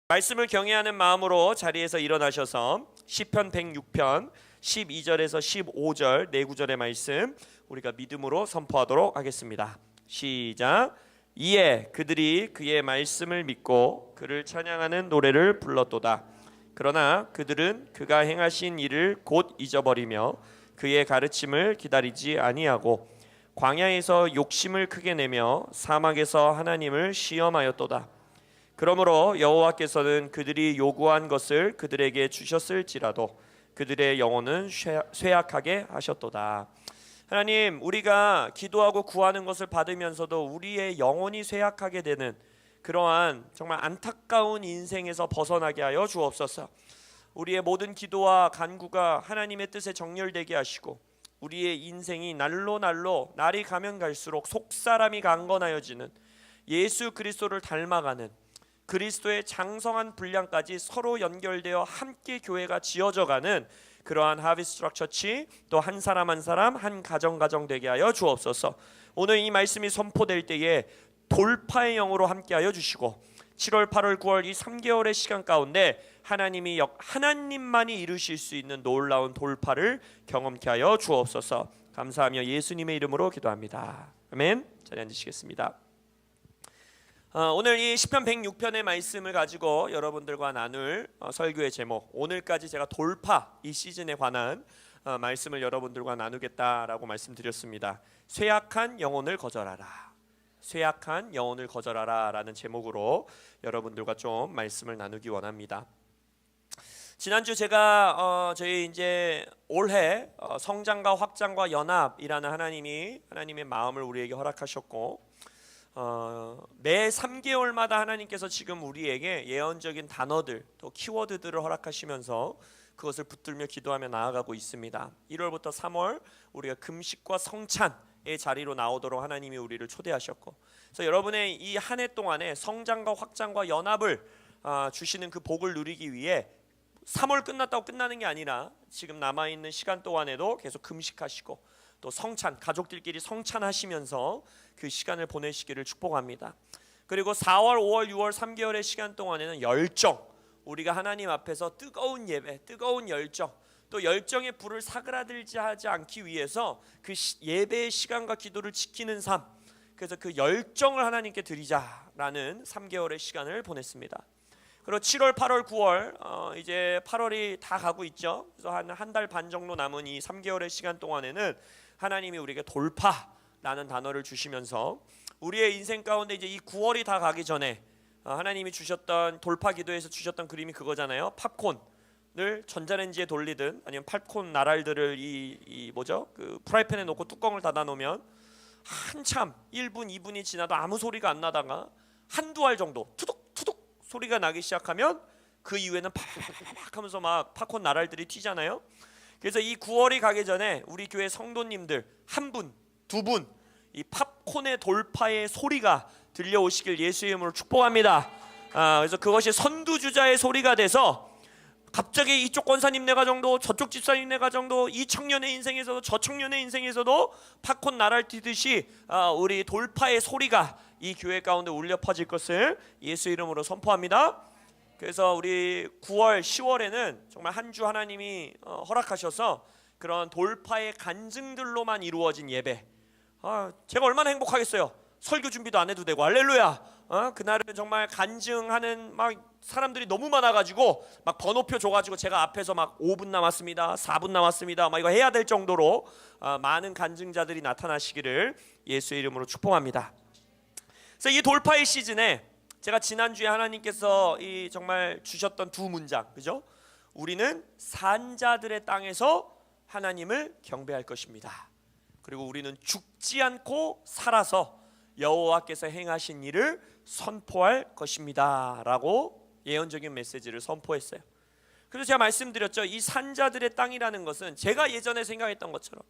말씀을 경외하는 마음으로 자리에서 일어나셔서 시편 106편 12절에서 15절 네 구절의 말씀 우리가 믿음으로 선포하도록 하겠습니다. 시작. 이에 그들이 그의 말씀을 믿고 그를 찬양하는 노래를 불렀도다. 그러나 그들은 그가 행하신 일을 곧 잊어버리며 그의 가르침을 기다리지 아니하고 광야에서 욕심을 크게 내며 사막에서 하나님을 시험하였도다. 그러므로 여호와께서는 그들이 요구한 것을 그들에게 주셨을지라도 그들의 영혼은 쇠약하게 하셨도다. 하나님, 우리가 기도하고 구하는 것을 받으면서도 우리의 영혼이 쇠약하게 되는 그러한 정말 안타까운 인생에서 벗어나게 하여 주옵소서. 우리의 모든 기도와 간구가 하나님의 뜻에 정렬되게 하시고 우리의 인생이 날이 가면 갈수록 속사람이 강건하여지는 예수 그리스도를 닮아가는 그리스도의 장성한 분량까지 서로 연결되어 함께 교회가 지어져가는 그러한 하비스트 트럭 처치, 또 한 사람 한 사람 한 가정 되게 하여 주옵소서. 오늘 이 말씀이 선포될 때에 돌파의 영으로 함께하여 주시고 7월, 8월, 9월 이 3개월의 시간 가운데 하나님만이 이루실 수 있는 놀라운 돌파를 경험케 하여 주옵소서. 감사하며 예수님의 이름으로 기도합니다. 아멘. 자리에 앉으시겠습니다. 오늘 이 시편 106편의 말씀을 가지고 여러분들과 나눌 설교의 제목, 오늘까지 제가 돌파 이 시즌에 관한 말씀을 여러분들과 나누겠다라고 말씀드렸습니다. 쇠약한 영혼을 거절하라, 쇠약한 영혼을 거절하라 라는 제목으로 여러분들과 좀 말씀을 나누기 원합니다. 지난주 제가 저희 이제 올해 성장과 확장과 연합이라는 하나님의 마음을 우리에게 허락하셨고 매 3개월마다 하나님께서 지금 우리에게 예언적인 단어들 또 키워드들을 허락하시면서 그것을 붙들며 기도하며 나아가고 있습니다. 1월부터 3월 우리가 금식과 성찬의 자리로 나오도록 하나님이 우리를 초대하셨고, 그래서 여러분의 이 한 해 동안에 성장과 확장과 연합을 주시는 그 복을 누리기 위해 3월 끝났다고 끝나는 게 아니라 지금 남아있는 시간 동안에도 계속 금식하시고 또 성찬, 가족들끼리 성찬하시면서 그 시간을 보내시기를 축복합니다. 그리고 4월, 5월, 6월 3개월의 시간 동안에는 열정, 우리가 하나님 앞에서 뜨거운 예배, 뜨거운 열정, 또 열정의 불을 사그라들지 하지 않기 위해서 그 예배의 시간과 기도를 지키는 삶, 그래서 그 열정을 하나님께 드리자라는 3개월의 시간을 보냈습니다. 그리고 7월, 8월, 9월 이제 8월이 다 가고 있죠. 그래서 한 달 반 정도 남은 이 3개월의 시간 동안에는 하나님이 우리에게 돌파라는 단어를 주시면서 우리의 인생 가운데 이제 이 9월이 다 가기 전에 하나님이 주셨던 돌파 기도에서 주셨던 그림이 그거잖아요. 팝콘을 전자레인지에 돌리든 아니면 팝콘 나랄들을 그 프라이팬에 놓고 뚜껑을 닫아 놓으면 한참 1분, 2분이 지나도 아무 소리가 안 나다가 한두 알 정도 투둑투둑 소리가 나기 시작하면 그 이후에는 팍팍팍 하면서 막 팝콘 나랄들이 튀잖아요. 그래서 이 9월이 가기 전에 우리 교회 성도님들 한 분, 두 분 이 팝콘의 돌파의 소리가 들려오시길 예수의 이름으로 축복합니다. 그래서 그것이 선두주자의 소리가 돼서 갑자기 이쪽 권사님네 가정도 저쪽 집사님네 가정도 이 청년의 인생에서도 저 청년의 인생에서도 팝콘 나랄 튀듯이 우리 돌파의 소리가 이 교회 가운데 울려 퍼질 것을 예수 이름으로 선포합니다. 그래서 우리 9월, 10월에는 정말 한 주 하나님이 허락하셔서 그런 돌파의 간증들로만 이루어진 예배, 제가 얼마나 행복하겠어요. 설교 준비도 안 해도 되고 할렐루야. 그날은 정말 간증하는 막 사람들이 너무 많아가지고 막 번호표 줘가지고 제가 앞에서 막 5분 남았습니다, 4분 남았습니다 막 이거 해야 될 정도로 많은 간증자들이 나타나시기를 예수의 이름으로 축복합니다. 그래서 이 돌파의 시즌에 제가 지난주에 하나님께서 이 정말 주셨던 두 문장, 그죠? 우리는 산자들의 땅에서 하나님을 경배할 것입니다. 그리고 우리는 죽지 않고 살아서 여호와께서 행하신 일을 선포할 것입니다 라고 예언적인 메시지를 선포했어요. 그래서 제가 말씀드렸죠. 이 산자들의 땅이라는 것은 제가 예전에 생각했던 것처럼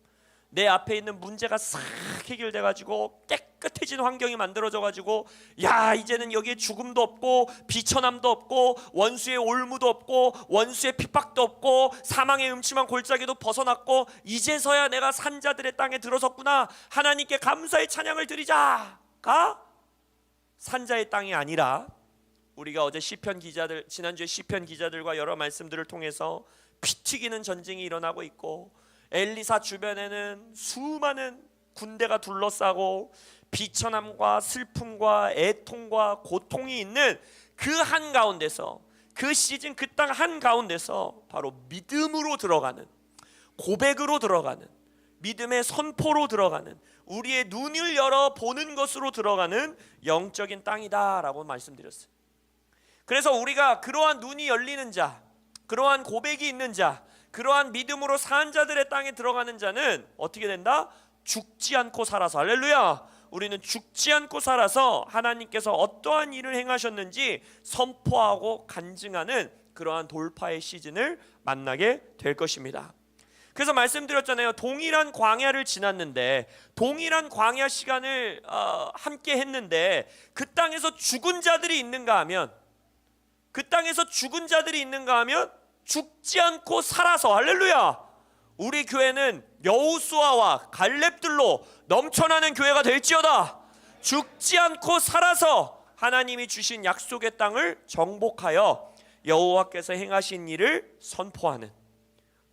내 앞에 있는 문제가 싹 해결돼가지고 깨끗해진 환경이 만들어져가지고 야 이제는 여기에 죽음도 없고 비천함도 없고 원수의 올무도 없고 원수의 핍박도 없고 사망의 음침한 골짜기도 벗어났고 이제서야 내가 산자들의 땅에 들어섰구나, 하나님께 감사의 찬양을 드리자가 산자의 땅이 아니라 우리가 어제 시편 기자들, 지난주에 시편 기자들과 여러 말씀들을 통해서 피 튀기는 전쟁이 일어나고 있고, 엘리사 주변에는 수많은 군대가 둘러싸고 비천함과 슬픔과 애통과 고통이 있는 그 한가운데서, 그 시즌 그 땅 한가운데서 바로 믿음으로 들어가는, 고백으로 들어가는, 믿음의 선포로 들어가는, 우리의 눈을 열어 보는 것으로 들어가는 영적인 땅이다라고 말씀드렸어요. 그래서 우리가 그러한 눈이 열리는 자, 그러한 고백이 있는 자, 그러한 믿음으로 산 자들의 땅에 들어가는 자는 어떻게 된다? 죽지 않고 살아서, 할렐루야, 우리는 죽지 않고 살아서 하나님께서 어떠한 일을 행하셨는지 선포하고 간증하는 그러한 돌파의 시즌을 만나게 될 것입니다. 그래서 말씀드렸잖아요. 동일한 광야를 지났는데, 동일한 광야 시간을 함께 했는데, 그 땅에서 죽은 자들이 있는가 하면, 그 땅에서 죽은 자들이 있는가 하면 죽지 않고 살아서, 할렐루야, 우리 교회는 여호수아와 갈렙들로 넘쳐나는 교회가 될지어다. 죽지 않고 살아서 하나님이 주신 약속의 땅을 정복하여 여호와께서 행하신 일을 선포하는,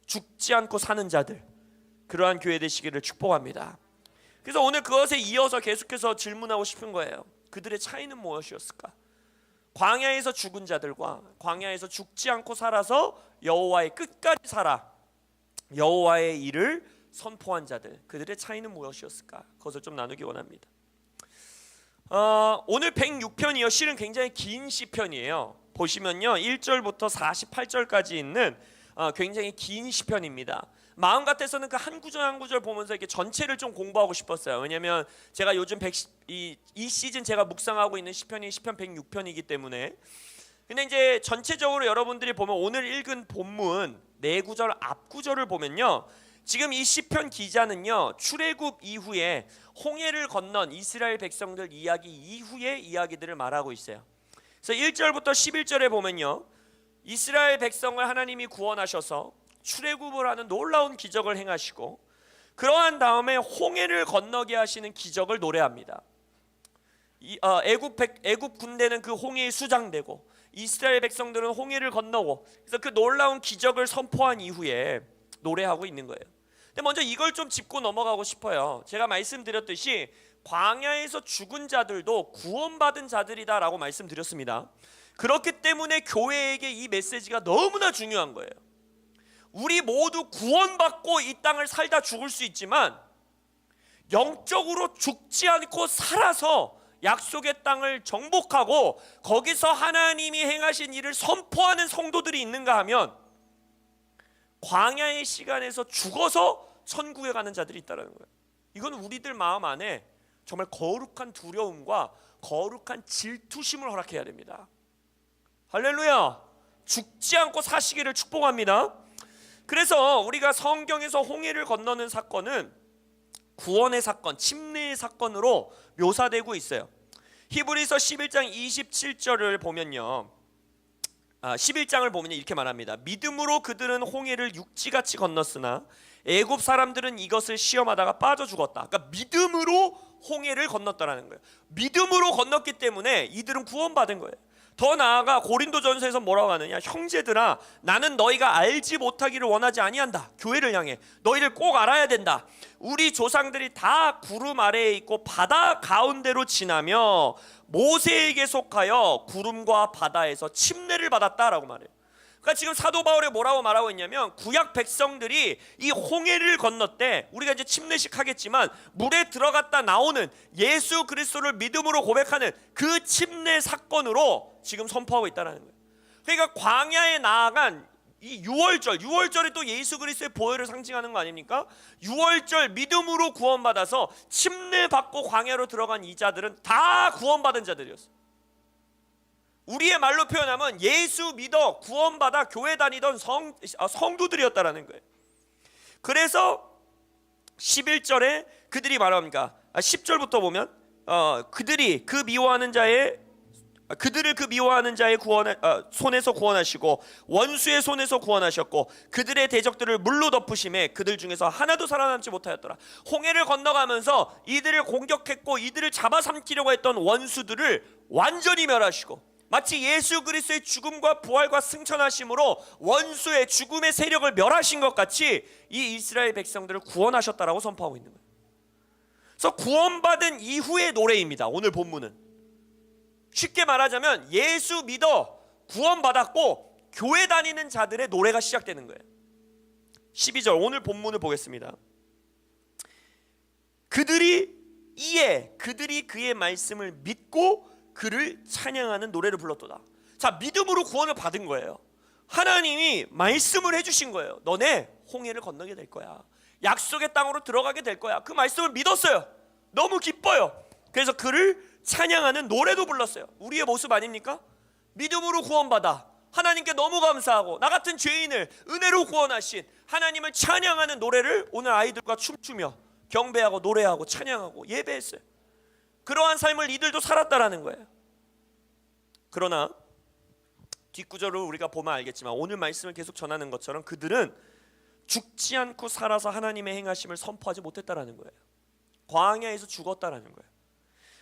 죽지 않고 사는 자들, 그러한 교회 되시기를 축복합니다. 그래서 오늘 그것에 이어서 계속해서 질문하고 싶은 거예요. 그들의 차이는 무엇이었을까? 광야에서 죽은 자들과 광야에서 죽지 않고 살아서 여호와의 끝까지 살아 여호와의 일을 선포한 자들, 그들의 차이는 무엇이었을까? 그것을 좀 나누기 원합니다. 오늘 106편이요, 실은 굉장히 긴 시편이에요. 보시면요, 1절부터 48절까지 있는 굉장히 긴 시편입니다. 마음 같아서는 그 한 구절 한 구절 보면서 이렇게 전체를 좀 공부하고 싶었어요. 왜냐하면 제가 요즘 이 시즌 제가 묵상하고 있는 시편이 시편 106편이기 때문에. 근데 이제 전체적으로 여러분들이 보면 오늘 읽은 본문 네 구절 앞 구절을 보면요, 지금 이 시편 기자는요, 출애굽 이후에 홍해를 건넌 이스라엘 백성들 이야기 이후의 이야기들을 말하고 있어요. 그래서 1절부터 11절에 보면요, 이스라엘 백성을 하나님이 구원하셔서 출애굽을 하는 놀라운 기적을 행하시고, 그러한 다음에 홍해를 건너게 하시는 기적을 노래합니다. 애굽 군대는 그 홍해에 수장되고 이스라엘 백성들은 홍해를 건너고, 그래서 그 놀라운 기적을 선포한 이후에 노래하고 있는 거예요. 근데 먼저 이걸 좀 짚고 넘어가고 싶어요. 제가 말씀드렸듯이 광야에서 죽은 자들도 구원받은 자들이다라고 말씀드렸습니다. 그렇기 때문에 교회에게 이 메시지가 너무나 중요한 거예요. 우리 모두 구원받고 이 땅을 살다 죽을 수 있지만 영적으로 죽지 않고 살아서 약속의 땅을 정복하고 거기서 하나님이 행하신 일을 선포하는 성도들이 있는가 하면, 광야의 시간에서 죽어서 천국에 가는 자들이 있다는 거예요. 이건 우리들 마음 안에 정말 거룩한 두려움과 거룩한 질투심을 허락해야 됩니다. 할렐루야, 죽지 않고 사시기를 축복합니다. 그래서 우리가 성경에서 홍해를 건너는 사건은 구원의 사건, 침례의 사건으로 묘사되고 있어요. 히브리서 11장 27절을 보면요, 11장을 보면 이렇게 말합니다. 믿음으로 그들은 홍해를 육지같이 건넜으나 애굽 사람들은 이것을 시험하다가 빠져 죽었다. 그러니까 믿음으로 홍해를 건넜다라는 거예요. 믿음으로 건넜기 때문에 이들은 구원받은 거예요. 더 나아가 고린도전서에서 뭐라고 하느냐, 형제들아, 나는 너희가 알지 못하기를 원하지 아니한다. 교회를 향해 너희를 꼭 알아야 된다. 우리 조상들이 다 구름 아래에 있고 바다 가운데로 지나며 모세에게 속하여 구름과 바다에서 침례를 받았다라고 말해요. 그러니까 지금 사도 바울이 뭐라고 말하고 있냐면, 구약 백성들이 이 홍해를 건넜대, 우리가 이제 침례식 하겠지만 물에 들어갔다 나오는 예수 그리스도를 믿음으로 고백하는 그 침례 사건으로 지금 선포하고 있다는 거예요. 그러니까 광야에 나아간 이 유월절이 또 예수 그리스도의 보혈을 상징하는 거 아닙니까? 유월절 믿음으로 구원받아서 침례받고 광야로 들어간 이 자들은 다 구원받은 자들이었어요. 우리의 말로 표현하면 예수 믿어 구원받아 교회 다니던 성도들이었다라는 거예요. 그래서 11절에 그들이 말합니까? 10절부터 보면 그들을 그 미워하는 자의 손에서 구원하시고 원수의 손에서 구원하셨고 그들의 대적들을 물로 덮으심에 그들 중에서 하나도 살아남지 못하였더라. 홍해를 건너가면서 이들을 공격했고 이들을 잡아삼키려고 했던 원수들을 완전히 멸하시고 마치 예수 그리스도의 죽음과 부활과 승천하심으로 원수의 죽음의 세력을 멸하신 것 같이 이 이스라엘 백성들을 구원하셨다라고 선포하고 있는 거예요. 그래서 구원받은 이후의 노래입니다. 오늘 본문은 쉽게 말하자면 예수 믿어 구원받았고 교회 다니는 자들의 노래가 시작되는 거예요. 12절 오늘 본문을 보겠습니다. 그들이 그의 말씀을 믿고 그를 찬양하는 노래를 불렀도다. 자, 믿음으로 구원을 받은 거예요. 하나님이 말씀을 해주신 거예요. 너네 홍해를 건너게 될 거야. 약속의 땅으로 들어가게 될 거야. 그 말씀을 믿었어요. 너무 기뻐요. 그래서 그를 찬양하는 노래도 불렀어요. 우리의 모습 아닙니까? 믿음으로 구원받아 하나님께 너무 감사하고 나 같은 죄인을 은혜로 구원하신 하나님을 찬양하는 노래를 오늘 아이들과 춤추며 경배하고 노래하고 찬양하고 예배했어요. 그러한 삶을 이들도 살았다라는 거예요. 그러나 뒷구절을 우리가 보면 알겠지만 오늘 말씀을 계속 전하는 것처럼 그들은 죽지 않고 살아서 하나님의 행하심을 선포하지 못했다라는 거예요. 광야에서 죽었다라는 거예요.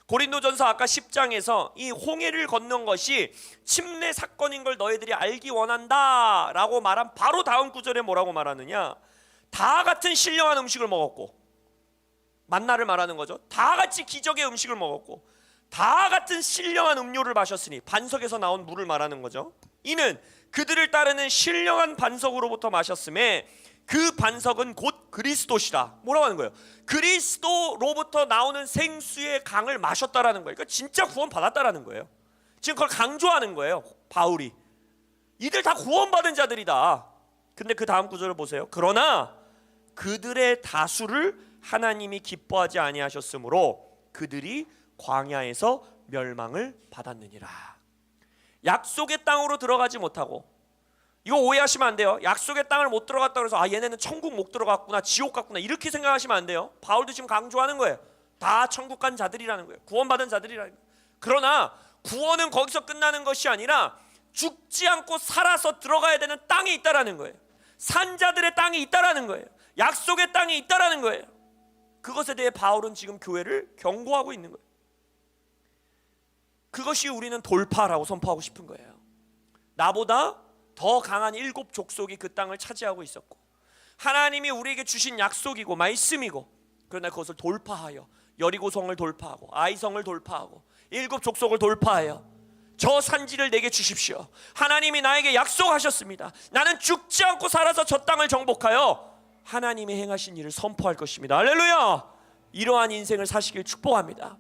고린도전서 아까 10장에서 이 홍해를 건넌 것이 침례 사건인 걸 너희들이 알기 원한다 라고 말한 바로 다음 구절에 뭐라고 말하느냐, 다 같은 신령한 음식을 먹었고, 만나를 말하는 거죠. 다 같이 기적의 음식을 먹었고 다 같은 신령한 음료를 마셨으니, 반석에서 나온 물을 말하는 거죠. 이는 그들을 따르는 신령한 반석으로부터 마셨음에 그 반석은 곧 그리스도시라. 뭐라고 하는 거예요? 그리스도로부터 나오는 생수의 강을 마셨다라는 거예요. 그러니까 진짜 구원 받았다라는 거예요. 지금 그걸 강조하는 거예요, 바울이. 이들 다 구원받은 자들이다. 근데 그 다음 구절을 보세요. 그러나 그들의 다수를 하나님이 기뻐하지 아니하셨으므로 그들이 광야에서 멸망을 받았느니라. 약속의 땅으로 들어가지 못하고, 이거 오해하시면 안 돼요. 약속의 땅을 못 들어갔다고 해서 얘네는 천국 못 들어갔구나, 지옥 갔구나, 이렇게 생각하시면 안 돼요. 바울도 지금 강조하는 거예요. 다 천국 간 자들이라는 거예요. 구원받은 자들이라는 거예요. 그러나 구원은 거기서 끝나는 것이 아니라 죽지 않고 살아서 들어가야 되는 땅이 있다라는 거예요. 산자들의 땅이 있다라는 거예요. 약속의 땅이 있다라는 거예요. 그것에 대해 바울은 지금 교회를 경고하고 있는 거예요. 그것이 우리는 돌파라고 선포하고 싶은 거예요. 나보다 더 강한 7 족속이 그 땅을 차지하고 있었고, 하나님이 우리에게 주신 약속이고 말씀이고, 그러나 그것을 돌파하여 여리고성을 돌파하고 아이성을 돌파하고 7 족속을 돌파하여 저 산지를 내게 주십시오. 하나님이 나에게 약속하셨습니다. 나는 죽지 않고 살아서 저 땅을 정복하여 하나님이 행하신 일을 선포할 것입니다. 할렐루야! 이러한 인생을 사시길 축복합니다.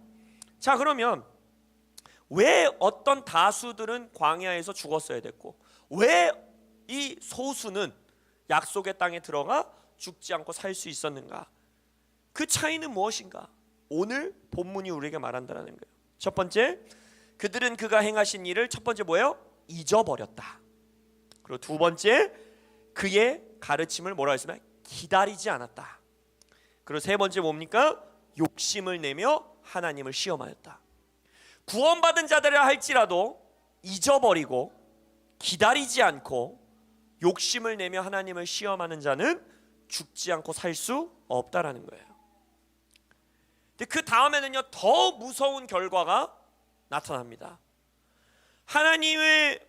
자, 그러면 왜 어떤 다수들은 광야에서 죽었어야 됐고 왜 이 소수는 약속의 땅에 들어가 죽지 않고 살 수 있었는가? 그 차이는 무엇인가? 오늘 본문이 우리에게 말한다는 거예요. 첫 번째, 그들은 그가 행하신 일을 첫 번째 뭐예요? 잊어버렸다. 그리고 두 번째, 그의 가르침을 뭐라 했으면 기다리지 않았다. 그리고 세 번째 뭡니까? 욕심을 내며 하나님을 시험하였다. 구원받은 자들이라 할지라도 잊어버리고 기다리지 않고 욕심을 내며 하나님을 시험하는 자는 죽지 않고 살 수 없다라는 거예요. 근데 그 다음에는요, 더 무서운 결과가 나타납니다. 하나님을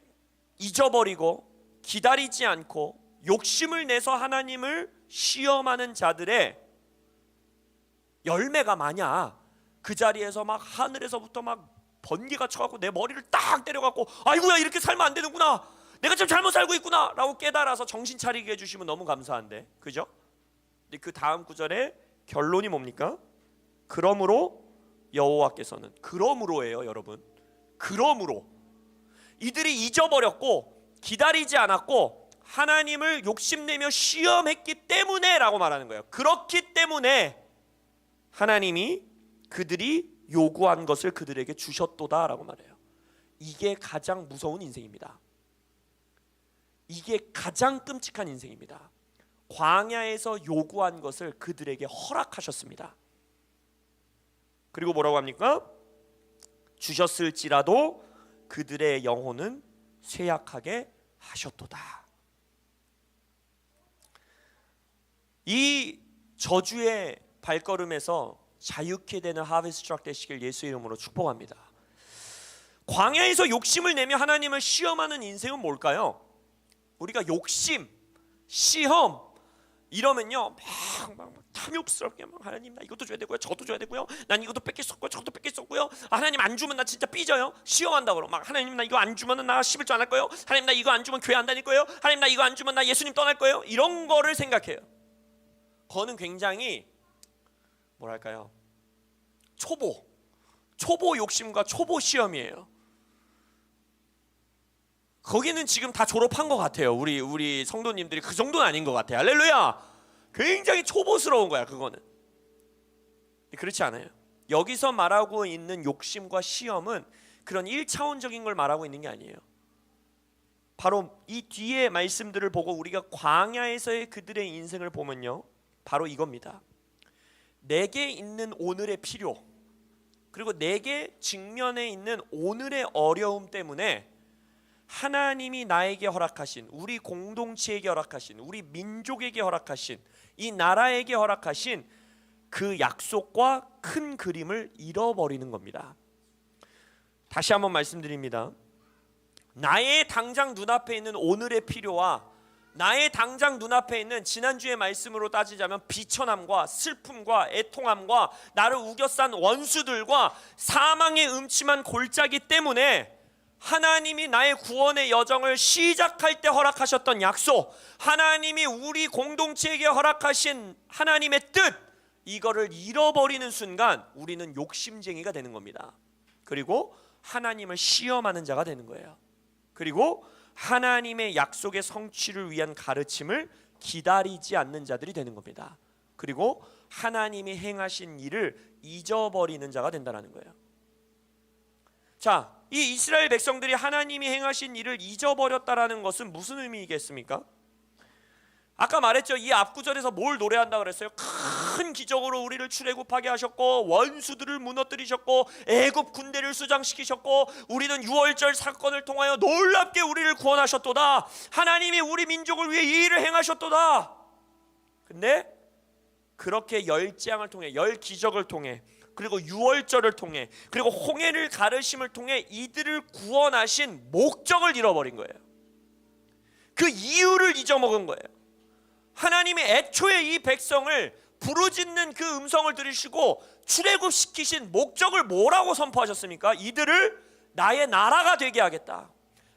잊어버리고 기다리지 않고 욕심을 내서 하나님을 시험하는 자들의 열매가 만약 그 자리에서 막 하늘에서부터 막 번개가 쳐갖고 내 머리를 딱 때려갖고 아이고야 이렇게 살면 안 되는구나, 내가 좀 잘못 살고 있구나 라고 깨달아서 정신 차리게 해주시면 너무 감사한데, 그죠? 근데 그 다음 구절의 결론이 뭡니까? 그러므로 여호와께서는, 그러므로예요 여러분. 그러므로 이들이 잊어버렸고 기다리지 않았고 하나님을 욕심내며 시험했기 때문에 라고 말하는 거예요. 그렇기 때문에 하나님이 그들이 요구한 것을 그들에게 주셨도다 라고 말해요. 이게 가장 무서운 인생입니다. 이게 가장 끔찍한 인생입니다. 광야에서 요구한 것을 그들에게 허락하셨습니다. 그리고 뭐라고 합니까? 주셨을지라도 그들의 영혼은 쇠약하게 하셨도다. 이 저주의 발걸음에서 자유케 되는 하베스트 트럭 되시길 예수의 이름으로 축복합니다. 광야에서 욕심을 내며 하나님을 시험하는 인생은 뭘까요? 우리가 욕심, 시험 이러면요 막 탐욕스럽게 막 하나님 나 이것도 줘야 되고요, 저것도 줘야 되고요, 난 이것도 뺏겼었고요, 저것도 뺏겼었고요, 하나님 안 주면 나 진짜 삐져요. 시험한다고 막 하나님 나 이거 안 주면 나 11조 안 할 거예요, 하나님 나 이거 안 주면 교회 안 다닐 거예요, 하나님 나 이거 안 주면 나 예수님 떠날 거예요. 이런 거를 생각해요. 그거는 굉장히 뭐랄까요, 초보 욕심과 초보 시험이에요. 거기는 지금 다 졸업한 것 같아요. 우리 성도님들이 그 정도는 아닌 것 같아요. 할렐루야. 굉장히 초보스러운 거야 그거는. 그렇지 않아요. 여기서 말하고 있는 욕심과 시험은 그런 1차원적인 걸 말하고 있는 게 아니에요. 바로 이 뒤에 말씀들을 보고 우리가 광야에서의 그들의 인생을 보면요, 바로 이겁니다. 내게 있는 오늘의 필요, 그리고 내게 직면해 있는 오늘의 어려움 때문에 하나님이 나에게 허락하신, 우리 공동체에게 허락하신, 우리 민족에게 허락하신, 이 나라에게 허락하신 그 약속과 큰 그림을 잃어버리는 겁니다. 다시 한번 말씀드립니다. 나의 당장 눈앞에 있는 오늘의 필요와 나의 당장 눈앞에 있는 지난주의 말씀으로 따지자면 비천함과 슬픔과 애통함과 나를 우겨싼 원수들과 사망의 음침한 골짜기 때문에 하나님이 나의 구원의 여정을 시작할 때 허락하셨던 약속, 하나님이 우리 공동체에게 허락하신 하나님의 뜻, 이거를 잃어버리는 순간 우리는 욕심쟁이가 되는 겁니다. 그리고 하나님을 시험하는 자가 되는 거예요. 그리고 하나님의 약속의 성취를 위한 가르침을 기다리지 않는 자들이 되는 겁니다. 그리고 하나님이 행하신 일을 잊어버리는 자가 된다는 거예요. 자, 이 이스라엘 백성들이 하나님이 행하신 일을 잊어버렸다라는 것은 무슨 의미겠습니까? 아까 말했죠. 이 앞구절에서 뭘 노래한다 그랬어요? 큰 기적으로 우리를 출애굽하게 하셨고 원수들을 무너뜨리셨고 애굽 군대를 수장시키셨고 우리는 유월절 사건을 통하여 놀랍게 우리를 구원하셨도다. 하나님이 우리 민족을 위해 이 일을 행하셨도다. 근데 그렇게 열 재앙을 통해, 열 기적을 통해, 그리고 유월절을 통해, 그리고 홍해를 가르심을 통해 이들을 구원하신 목적을 잃어버린 거예요. 그 이유를 잊어먹은 거예요. 하나님이 애초에 이 백성을 부르짖는 그 음성을 들으시고 출애굽시키신 목적을 뭐라고 선포하셨습니까? 이들을 나의 나라가 되게 하겠다.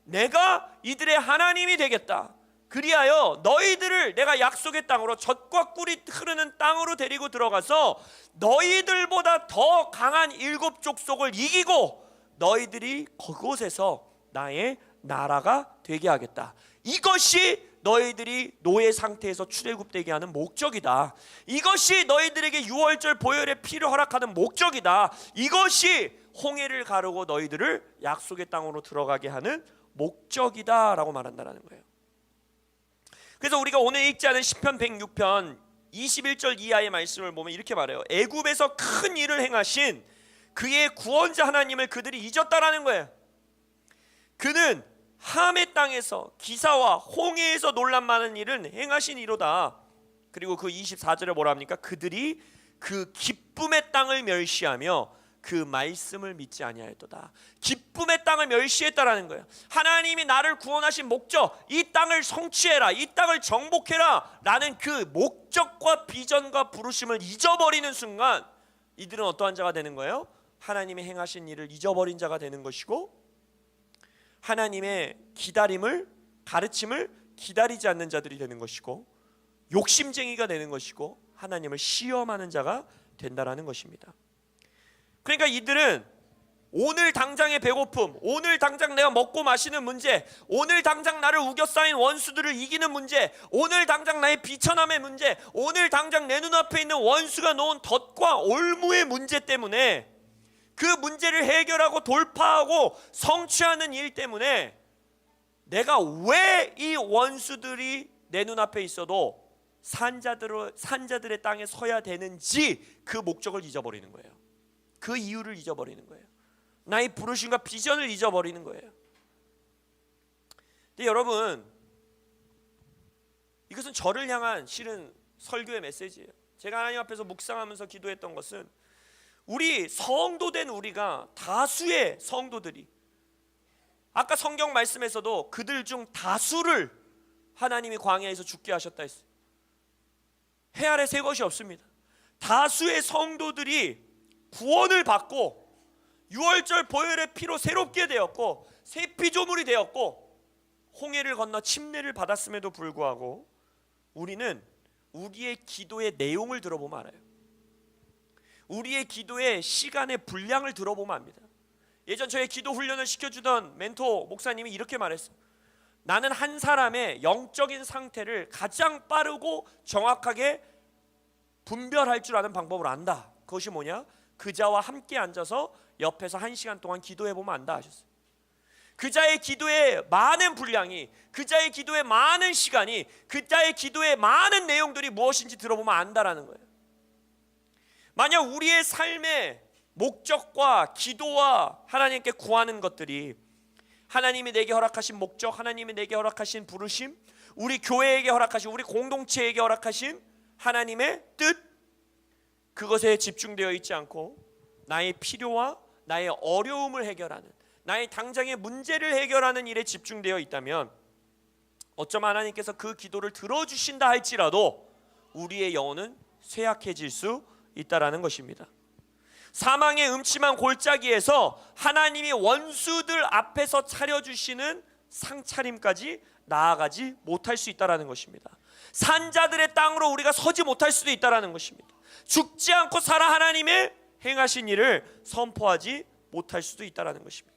내가 이들의 하나님이 되겠다. 그리하여 너희들을 내가 약속의 땅으로, 젖과 꿀이 흐르는 땅으로 데리고 들어가서 너희들보다 더 강한 7 족속을 이기고 너희들이 그곳에서 나의 나라가 되게 하겠다. 이것이 너희들이 노예 상태에서 출애굽되게 하는 목적이다. 이것이 너희들에게 유월절 보혈의 피를 허락하는 목적이다. 이것이 홍해를 가르고 너희들을 약속의 땅으로 들어가게 하는 목적이다 라고 말한다는 거예요. 그래서 우리가 오늘 읽지 않은 시편 106편 21절 이하의 말씀을 보면 이렇게 말해요. 애굽에서 큰 일을 행하신 그의 구원자 하나님을 그들이 잊었다라는 거예요. 그는 함의 땅에서 기사와 홍해에서 논란 많은 일은 행하신 이로다. 그리고 그 24절에 뭐라 합니까? 그들이 그 기쁨의 땅을 멸시하며 그 말씀을 믿지 아니하였도다. 기쁨의 땅을 멸시했다라는 거예요. 하나님이 나를 구원하신 목적, 이 땅을 성취해라, 이 땅을 정복해라 라는 그 목적과 비전과 부르심을 잊어버리는 순간 이들은 어떠한 자가 되는 거예요? 하나님이 행하신 일을 잊어버린 자가 되는 것이고, 하나님의 기다림을, 가르침을 기다리지 않는 자들이 되는 것이고, 욕심쟁이가 되는 것이고, 하나님을 시험하는 자가 된다라는 것입니다. 그러니까 이들은 오늘 당장의 배고픔, 오늘 당장 내가 먹고 마시는 문제, 오늘 당장 나를 우겨싸인 원수들을 이기는 문제, 오늘 당장 나의 비천함의 문제, 오늘 당장 내 눈앞에 있는 원수가 놓은 덫과 올무의 문제 때문에, 그 문제를 해결하고 돌파하고 성취하는 일 때문에 내가 왜 이 원수들이 내 눈앞에 있어도 산자들의 땅에 서야 되는지 그 목적을 잊어버리는 거예요. 그 이유를 잊어버리는 거예요. 나의 부르심과 비전을 잊어버리는 거예요. 근데 여러분, 이것은 저를 향한 실은 설교의 메시지예요. 제가 하나님 앞에서 묵상하면서 기도했던 것은 우리 성도된 우리가, 다수의 성도들이 아까 성경 말씀에서도 그들 중 다수를 하나님이 광야에서 죽게 하셨다 했어요. 해 아래 새 것이 없습니다. 다수의 성도들이 구원을 받고 유월절 보혈의 피로 새롭게 되었고 새 피조물이 되었고 홍해를 건너 침례를 받았음에도 불구하고 우리는 우리의 기도의 내용을 들어보면 알아요. 우리의 기도의 시간의 분량을 들어보면 압니다. 예전 저의 기도 훈련을 시켜주던 멘토 목사님이 이렇게 말했어요. 나는 한 사람의 영적인 상태를 가장 빠르고 정확하게 분별할 줄 아는 방법을 안다. 그것이 뭐냐? 그자와 함께 앉아서 옆에서 1시간 동안 기도해보면 안다 하셨어요. 그자의 기도의 많은 분량이, 그자의 기도의 많은 시간이, 그자의 기도의 많은 내용들이 무엇인지 들어보면 안다라는 거예요. 만약 우리의 삶의 목적과 기도와 하나님께 구하는 것들이 하나님이 내게 허락하신 목적, 하나님이 내게 허락하신 부르심, 우리 교회에게 허락하신, 우리 공동체에게 허락하신 하나님의 뜻, 그것에 집중되어 있지 않고 나의 필요와 나의 어려움을 해결하는, 나의 당장의 문제를 해결하는 일에 집중되어 있다면 어쩌면 하나님께서 그 기도를 들어주신다 할지라도 우리의 영혼은 쇠약해질 수 있다라는 것입니다. 사망의 음침한 골짜기에서 하나님이 원수들 앞에서 차려주시는 상차림까지 나아가지 못할 수 있다라는 것입니다. 산자들의 땅으로 우리가 서지 못할 수도 있다라는 것입니다. 죽지 않고 살아 하나님의 행하신 일을 선포하지 못할 수도 있다라는 것입니다.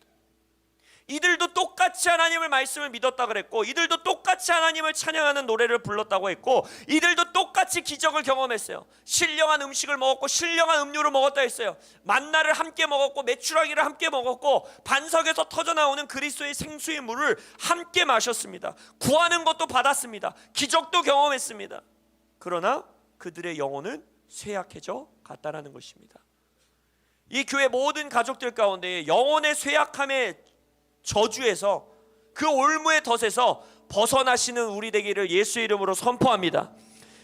이들도 똑같이 하나님의 말씀을 믿었다 그랬고, 이들도 똑같이 하나님을 찬양하는 노래를 불렀다고 했고, 이들도 똑같이 기적을 경험했어요. 신령한 음식을 먹었고 신령한 음료를 먹었다 했어요. 만나를 함께 먹었고 메추라기를 함께 먹었고 반석에서 터져나오는 그리스도의 생수의 물을 함께 마셨습니다. 구하는 것도 받았습니다. 기적도 경험했습니다. 그러나 그들의 영혼은 쇠약해져 갔다라는 것입니다. 이 교회 모든 가족들 가운데 영혼의 쇠약함의 저주에서, 그 올무의 덫에서 벗어나시는 우리 되기를 예수의 이름으로 선포합니다.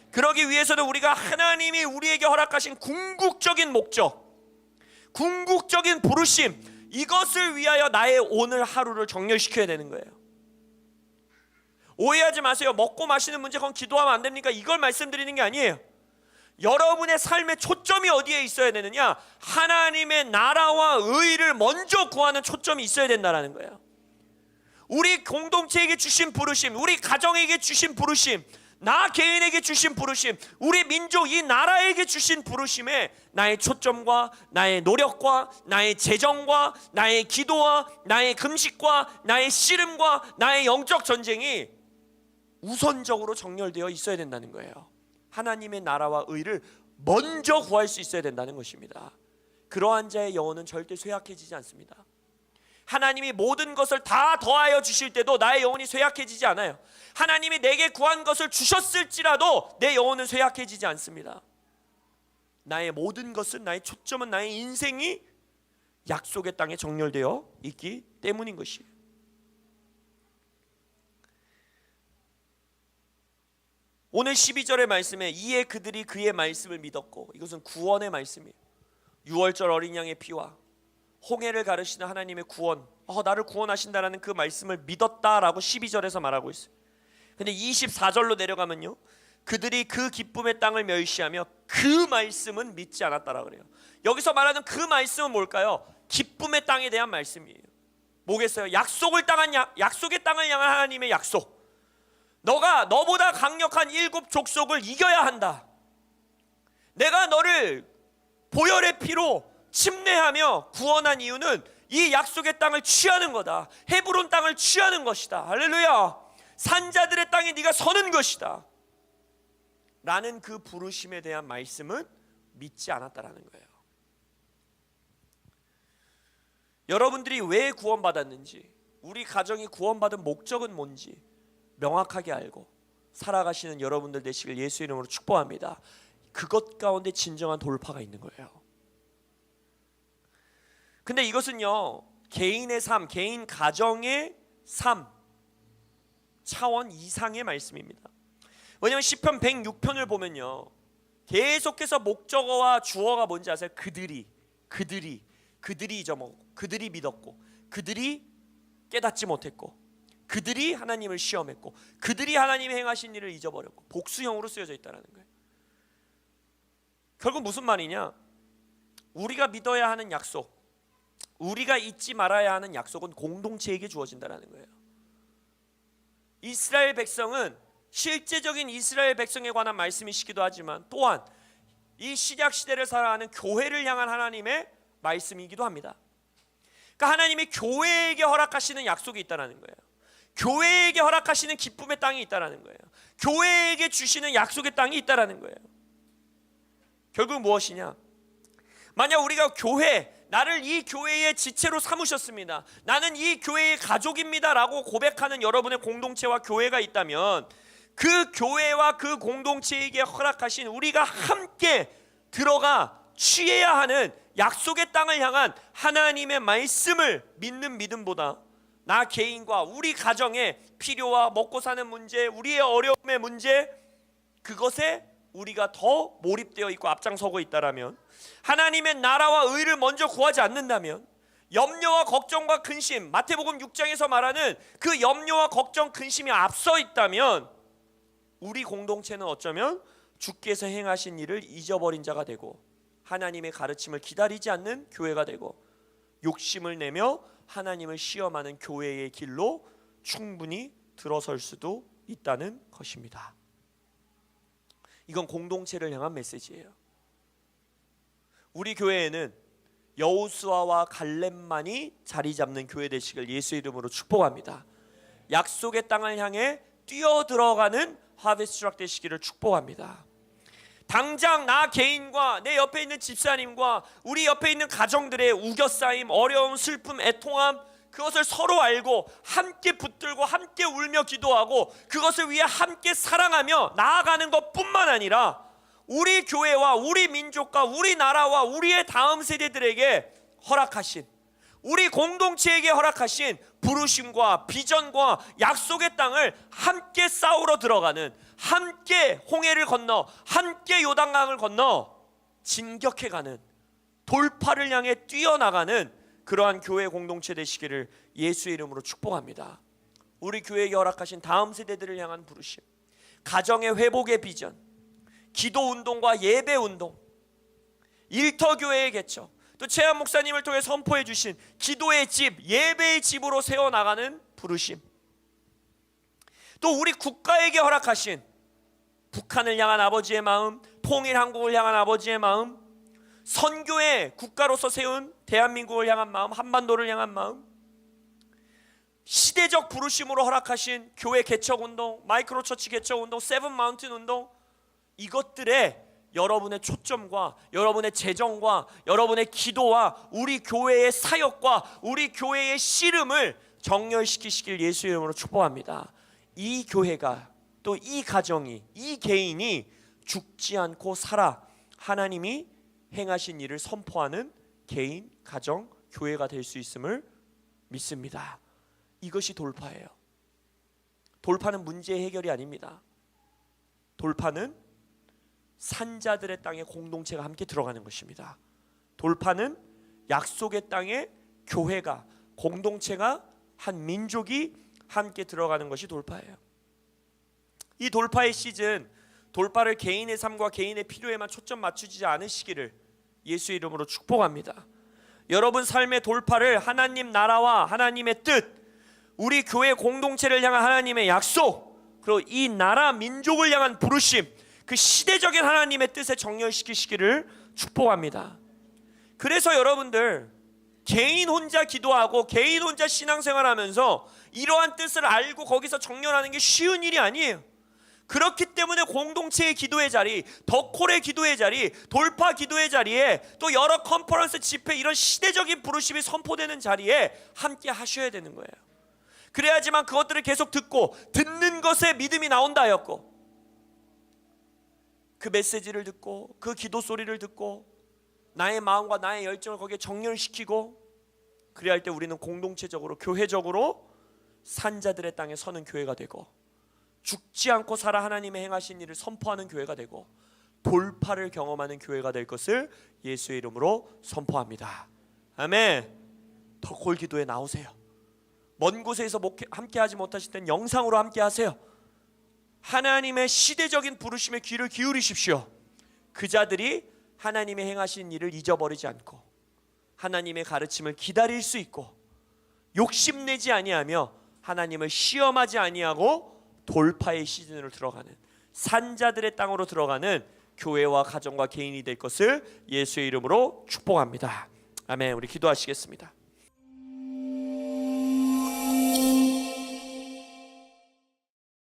그러기 위해서는 우리가 하나님이 우리에게 허락하신 궁극적인 목적, 궁극적인 부르심, 이것을 위하여 나의 오늘 하루를 정렬시켜야 되는 거예요. 오해하지 마세요. 먹고 마시는 문제, 그건 기도하면 안 됩니까? 이걸 말씀드리는 게 아니에요. 여러분의 삶의 초점이 어디에 있어야 되느냐? 하나님의 나라와 의를 먼저 구하는 초점이 있어야 된다는 거예요. 우리 공동체에게 주신 부르심, 우리 가정에게 주신 부르심, 나 개인에게 주신 부르심, 우리 민족, 이 나라에게 주신 부르심에 나의 초점과 나의 노력과 나의 재정과 나의 기도와 나의 금식과 나의 씨름과 나의 영적 전쟁이 우선적으로 정렬되어 있어야 된다는 거예요. 하나님의 나라와 의를 먼저 구할 수 있어야 된다는 것입니다. 그러한 자의 영혼은 절대 쇠약해지지 않습니다. 하나님이 모든 것을 다 더하여 주실 때도 나의 영혼이 쇠약해지지 않아요. 하나님이 내게 구한 것을 주셨을지라도 내 영혼은 쇠약해지지 않습니다. 나의 모든 것은, 나의 초점은, 나의 인생이 약속의 땅에 정렬되어 있기 때문인 것이에요. 오늘 12절의 말씀에 이에 그들이 그의 말씀을 믿었고, 이것은 구원의 말씀이에요. 유월절 어린 양의 피와 홍해를 가르시는 하나님의 구원, 나를 구원하신다라는 그 말씀을 믿었다라고 12절에서 말하고 있어요. 근데 24절로 내려가면요, 그들이 그 기쁨의 땅을 멸시하며 그 말씀은 믿지 않았다라 그래요. 여기서 말하는 그 말씀은 뭘까요? 기쁨의 땅에 대한 말씀이에요. 뭐겠어요? 약속의 땅을 향한 하나님의 약속. 너가 너보다 강력한 7 족속을 이겨야 한다. 내가 너를 보혈의 피로 침례하며 구원한 이유는 이 약속의 땅을 취하는 거다. 헤브론 땅을 취하는 것이다. 할렐루야. 산자들의 땅에 네가 서는 것이다 라는 그 부르심에 대한 말씀은 믿지 않았다라는 거예요. 여러분들이 왜 구원받았는지, 우리 가정이 구원받은 목적은 뭔지 명확하게 알고 살아가시는 여러분들 되시길 예수 이름으로 축복합니다. 그것 가운데 진정한 돌파가 있는 거예요. 근데 이것은요, 개인의 삶, 개인 가정의 삶 차원 이상의 말씀입니다. 왜냐하면 시편 106편을 보면요, 계속해서 목적어와 주어가 뭔지 아세요? 그들이 잊어먹고, 그들이 믿었고, 그들이 깨닫지 못했고, 그들이 하나님을 시험했고, 그들이 하나님이 행하신 일을 잊어버렸고, 복수형으로 쓰여져 있다는 거예요. 결국 무슨 말이냐? 우리가 믿어야 하는 약속, 우리가 잊지 말아야 하는 약속은 공동체에게 주어진다는 거예요. 이스라엘 백성은 실제적인 이스라엘 백성에 관한 말씀이시기도 하지만 또한 이 신약 시대를 살아가는 교회를 향한 하나님의 말씀이기도 합니다. 그러니까 하나님이 교회에게 허락하시는 약속이 있다는 거예요. 교회에게 허락하시는 기쁨의 땅이 있다는 거예요. 교회에게 주시는 약속의 땅이 있다는 거예요. 결국 무엇이냐? 만약 우리가 나를 이 교회의 지체로 삼으셨습니다, 나는 이 교회의 가족입니다 라고 고백하는 여러분의 공동체와 교회가 있다면, 그 교회와 그 공동체에게 허락하신 우리가 함께 들어가 취해야 하는 약속의 땅을 향한 하나님의 말씀을 믿는 믿음보다 나 개인과 우리 가정의 필요와 먹고 사는 문제, 우리의 어려움의 문제, 그것에 우리가 더 몰입되어 있고 앞장서고 있다라면, 하나님의 나라와 의를 먼저 구하지 않는다면, 염려와 걱정과 근심, 마태복음 6장에서 말하는 그 염려와 걱정, 근심이 앞서 있다면, 우리 공동체는 어쩌면 주께서 행하신 일을 잊어버린 자가 되고, 하나님의 가르침을 기다리지 않는 교회가 되고, 욕심을 내며 하나님을 시험하는 교회의 길로 충분히 들어설 수도 있다는 것입니다. 이건 공동체를 향한 메시지예요. 우리 교회에는 여호수아와 갈렙만이 자리 잡는 교회 되시길 예수 이름으로 축복합니다. 약속의 땅을 향해 뛰어들어가는 하베스트 트럭 되시기를 축복합니다. 당장 나 개인과 내 옆에 있는 집사님과 우리 옆에 있는 가정들의 우겨싸임, 어려움, 슬픔, 애통함, 그것을 서로 알고 함께 붙들고 함께 울며 기도하고 그것을 위해 함께 사랑하며 나아가는 것뿐만 아니라 우리 교회와 우리 민족과 우리 나라와 우리의 다음 세대들에게 허락하신, 우리 공동체에게 허락하신 부르심과 비전과 약속의 땅을 함께 싸우러 들어가는, 함께 홍해를 건너, 함께 요단강을 건너 진격해가는, 돌파를 향해 뛰어나가는 그러한 교회 공동체 되시기를 예수의 이름으로 축복합니다. 우리 교회에게 허락하신 다음 세대들을 향한 부르심, 가정의 회복의 비전, 기도 운동과 예배 운동, 일터교회의 개척, 또 최한 목사님을 통해 선포해 주신 기도의 집, 예배의 집으로 세워나가는 부르심, 또 우리 국가에게 허락하신 북한을 향한 아버지의 마음, 통일 한국을 향한 아버지의 마음, 선교의 국가로서 세운 대한민국을 향한 마음, 한반도를 향한 마음, 시대적 부르심으로 허락하신 교회 개척운동, 마이크로처치 개척운동, 세븐 마운틴 운동, 이것들에 여러분의 초점과 여러분의 재정과 여러분의 기도와 우리 교회의 사역과 우리 교회의 씨름을 정렬시키시길 예수 이름으로 축복합니다. 이 교회가, 또 이 가정이, 이 개인이 죽지 않고 살아 하나님이 행하신 일을 선포하는 개인, 가정, 교회가 될 수 있음을 믿습니다. 이것이 돌파예요. 돌파는 문제 해결이 아닙니다. 돌파는 산자들의 땅에 공동체가 함께 들어가는 것입니다. 돌파는 약속의 땅에 교회가, 공동체가, 한 민족이 함께 들어가는 것이 돌파예요. 이 돌파의 시즌, 돌파를 개인의 삶과 개인의 필요에만 초점 맞추지 않으시기를 예수 이름으로 축복합니다. 여러분 삶의 돌파를 하나님 나라와 하나님의 뜻, 우리 교회 공동체를 향한 하나님의 약속, 그리고 이 나라 민족을 향한 부르심, 그 시대적인 하나님의 뜻에 정렬시키시기를 축복합니다. 그래서 여러분들 개인 혼자 기도하고 개인 혼자 신앙생활하면서 이러한 뜻을 알고 거기서 정렬하는 게 쉬운 일이 아니에요. 그렇기 때문에 공동체의 기도의 자리, 더 콜의 기도의 자리, 돌파 기도의 자리에, 또 여러 컨퍼런스 집회, 이런 시대적인 부르심이 선포되는 자리에 함께 하셔야 되는 거예요. 그래야지만 그것들을 계속 듣고, 듣는 것에 믿음이 나온다 하였고, 그 메시지를 듣고 그 기도 소리를 듣고 나의 마음과 나의 열정을 거기에 정렬시키고, 그래야 할 때 우리는 공동체적으로, 교회적으로 산자들의 땅에 서는 교회가 되고, 죽지 않고 살아 하나님의 행하신 일을 선포하는 교회가 되고, 돌파를 경험하는 교회가 될 것을 예수의 이름으로 선포합니다. 아멘. 더 콜 기도에 나오세요. 먼 곳에서 함께 하지 못하실 땐 영상으로 함께 하세요. 하나님의 시대적인 부르심에 귀를 기울이십시오. 그 자들이 하나님의 행하신 일을 잊어버리지 않고 하나님의 가르침을 기다릴 수 있고 욕심내지 아니하며 하나님을 시험하지 아니하고 돌파의 시즌으로 들어가는 산자들의 땅으로 들어가는 교회와 가정과 개인이 될 것을 예수의 이름으로 축복합니다. 아멘. 우리 기도하시겠습니다.